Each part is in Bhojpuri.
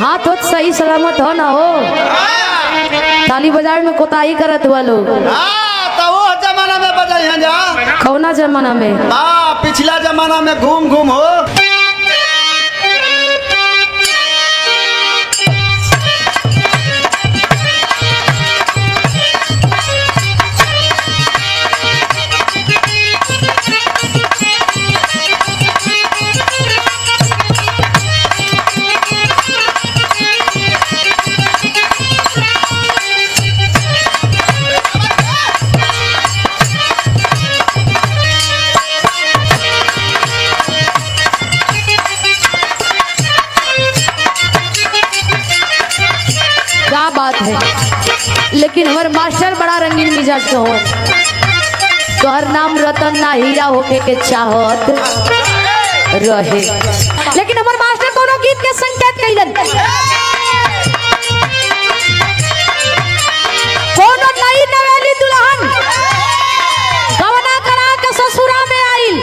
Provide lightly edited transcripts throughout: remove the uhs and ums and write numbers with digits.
हाथ होत सही सलामत हो ना हो। ताली बाजार में कोताही करत हुआ लोग। तो वो जमाना में बजाई हैं जा। कौना जमाना में? पिछला जमाना में घूम घूम हो। क्या बात है। लेकिन हमारे मास्टर बड़ा रंगीन मिजाज के हो। तोहर नाम रतन ना हीरा होके के चाहत रहे। लेकिन हमारे मास्टर कोनो गीत के संकेत कैलन। कोनो नई नवेली दुल्हन गवना करा के ससुरा में आइल।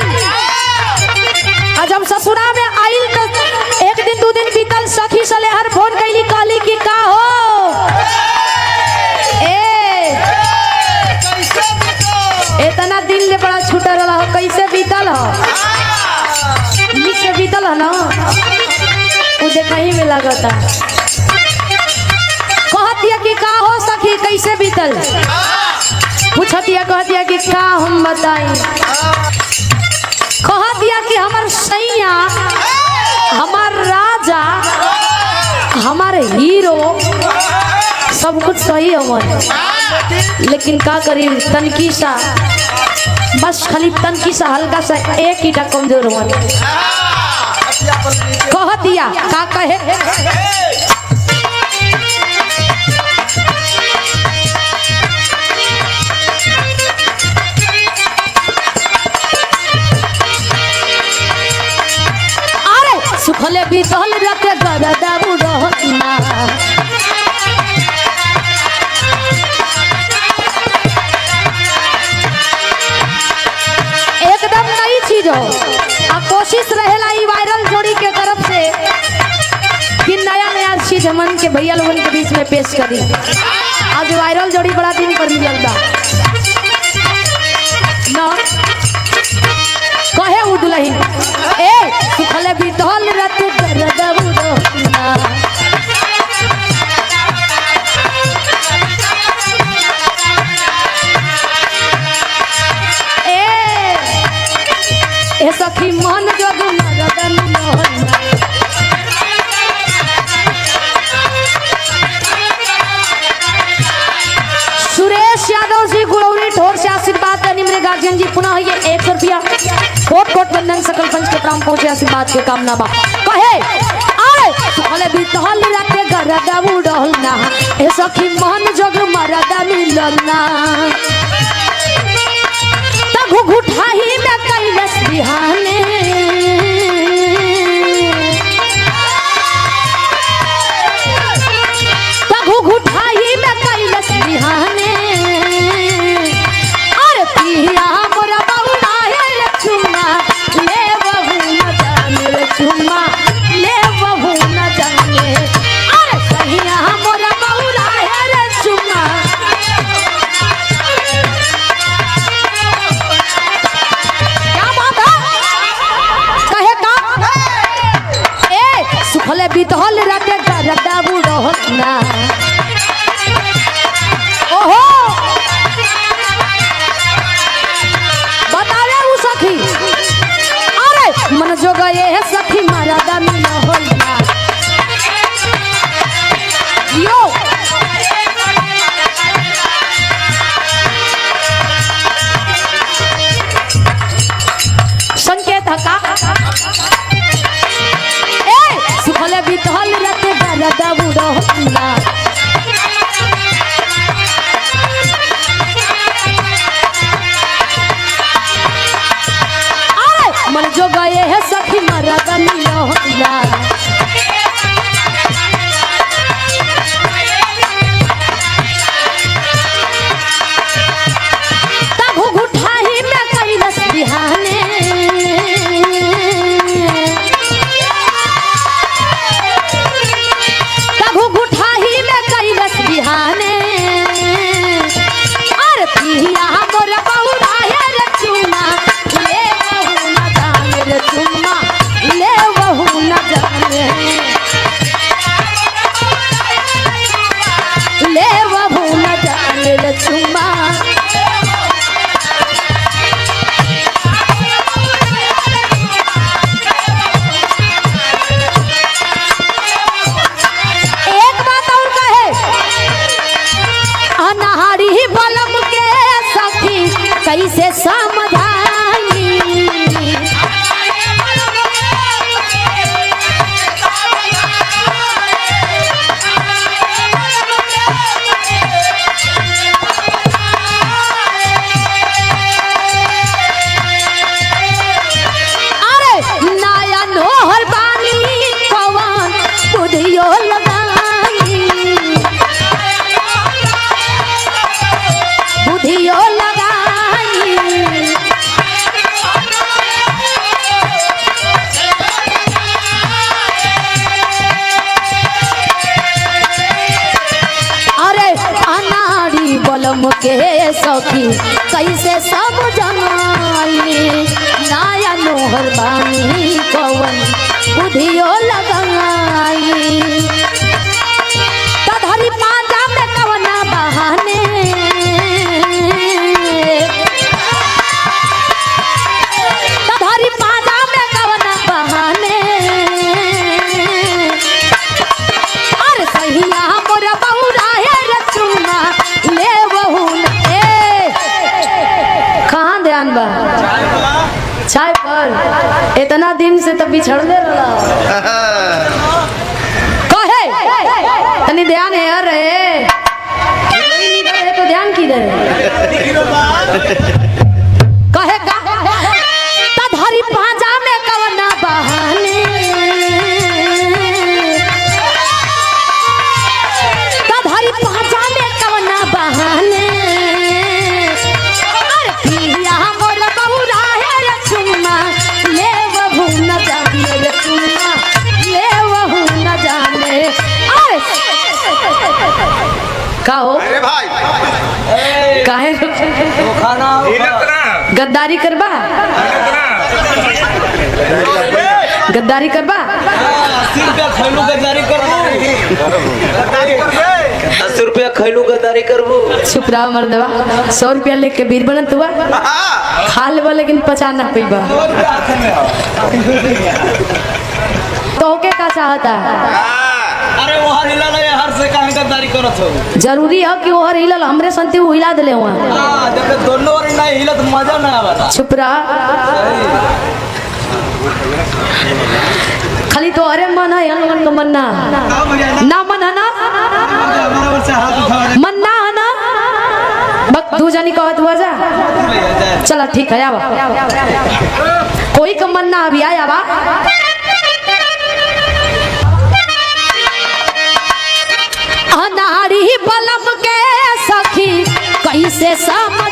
जब ससुरा में आइल तो एक दिन दो दिन बीतल, सखी सलेहर फोन कैली, कहली कि का हो इतना दिन ले बड़ा छूटा रहा हो, कैसे बीतल हो? नीक से बीतल है ना? मुझे कहीं में लगता कहतिया कि का हो सखी कैसे बीतल? पूछतिया कहतिया कि का हम बताई। कहतिया कि हमार सैया, हमार राजा, हमारे हीरो सब कुछ सही हो, लेकिन का करी तनकी सा, बस खाली तनकी सा हल्का सा एक ईटा कमजोर हो। कह दिया का कहे अरे सुखले बीतल रते गरदा बुढ़ना। एकदम नई चीज हो। कोशिश रहेला ई वायरल जोड़ी के तरफ से कि नया नया चीज हमन के भैया लोगन के बीच में पेश करी। आज वायरल जोड़ी बड़ा दिन पर मिलल बा ना। कहे उ दुल्हन ए सुखले बीतल रत गरदा बुढ़ना। ए सखी मन जोग मरदन मोहन। सुरेश यादव जी गुड़ौली ठोर से आशीर्वाद देनी मेरे गार्जियन जी। पुनः ये 100 रुपया कोट कोट बंधन सकल पंच के प्राम पहुंचे आशीर्वाद के कामना बा। कहे आए सुखले बीतल राते गरदा बुढ़ना। ए सखी मन जोग मरदन मिलना। घुघुठाही में कैलस बिहाने। घुघुठाही में कैलस बिहाने। अरे पिया मोरा बउला है चुम्मा ले बहू न जाने चुम्मा ले बहू न जाने। अरे सहिया मोरा बउला है चुम्मा। सुखले बीतल रते गरदा बुढ़ना। ओहो बतावे उ सखी अरे मन जोग ये सखी मरदा मिल होना। यो संकेत का सुखले बीतल रते गरदा बुढ़ना। समझाई। अरे नया नोहर बानी कवन बुधियो लगाई, बुधियो लगाई। अरे अनाड़ी बलम के सखी कैसे सब जनाई, नया नोहर बानी कवन बुधियो लगाई। तधरी पांजा में कवना बहाने, तधरी पांजा में कवना बहाने। अरे सहिया मोरा बहुरा है रचुना ले बहू ए। कहाँ ध्यान बा चाय पर? इतना दिन से तो बिछड़ले रहा कहे तनी ध्यान है अरे कोई नहीं करे तो ध्यान किधर है? कहे तधरी पांजा में कवना बहाने, तधरी पांजा में कवना बहाने। अरे पिया मोर बहुरा है रे चुम्मा ले बहू न जाने रे चुम्मा ले बहू न जाने। अरे का हो अरे भाई काहे गद्दारी करबा, गद्दारी करबा? 80 रुपया खैलू गद्दारी करबू। चुप रहा मर्दवा, 100 रुपया लेके बीर बनत हुआ खा लेबा लेकिन पचा ना पैबा। तो के का चाहता है? अरे वहाँ हिला लगे हर से काहे गद्दारी करत हो? जरूरी है कि ओहर हिलल हमरे संति वो हिला देले हुआ। हां जब दोनों और नहीं हिलत मजा ना आवा। चुप रहा खाली तो अरे मन है हनुमान को मन्ना ना मन है ना मन्ना है ना बक दू जानी कहत हुआ जा। चला ठीक है आवा कोई का मन्ना अभी आया बा। अनाड़ी बलम के सखी कैसे सम